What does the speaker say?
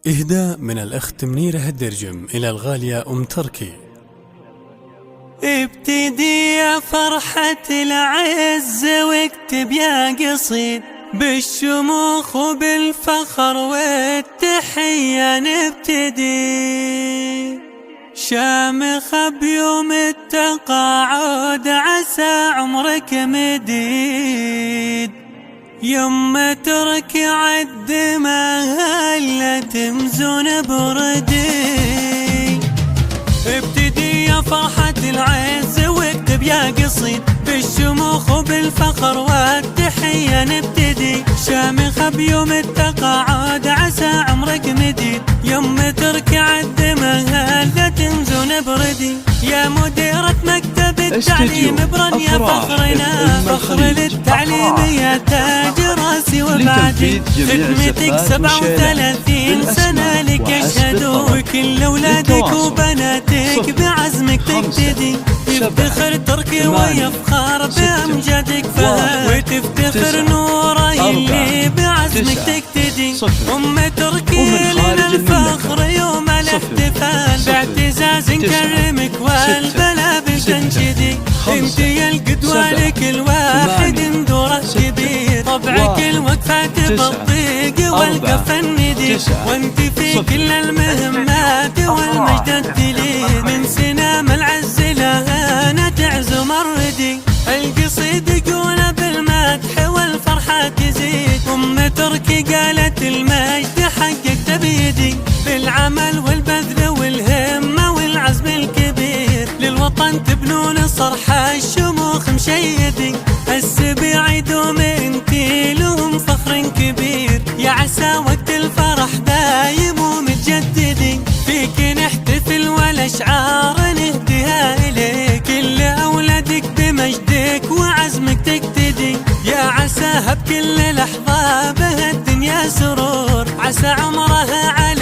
إهداء من الأخت منيرة الدرجم إلى الغالية أم تركي. ابتدي يا فرحة العز واكتب يا قصيد بالشموخ وبالفخر والتحية نبتدي. شامخ بيوم التقاعد عسى عمرك مديد، يما تركي عد ما هلا تمزون بردي. ابتدي يا فرحة العز واكتب يا قصيد بالشموخ وبالفخر والتحية نبتدي. شامخ بيوم التقاعد عسى عمرك مديد، يما تركي عد ما هلا تمزون بردي. يا مديرة مكتب التعليم برن يا فخرنا، فخر للتعليم يا تاج راسي وبعدي. خدمتك 37 سنة لك يشهدوا، وكل أولادك وبناتك بعزمك تقتدي. يفتخر تركي ويفخر بأمجادك فهد، وتفتخر نوره اللي بعزمك تقتدي. أم تركي لنا الفخر يوم الاحتفال، باعتزاز نكرمك والبلابل تنشدي. انت يا القدوة لكل واحد دوره كبير، طبعك الوقفات بالطيق والكفن ندي. وانت في كل المهمات والمجد تليد، من سنام العز لها تعزم الردي. القصيد يقول بالمدح والفرحة تزيد، أم تركي قالت المجد حقك تبيدي. بالعمل والبذل والهمة والعزم الكبير، للوطن تبنون صرحة الشموخ مشيدي. السبيع يدوم انتي لهم فخر كبير، يا عسى وقت الفرح دايم ومتجددي. فيك نحتفل والاشعار نهديها اليك، كل اولادك بمجدك وعزمك تقتدي. يا عساها بكل لحظة بها الدنيا سرور، عسى عمرها على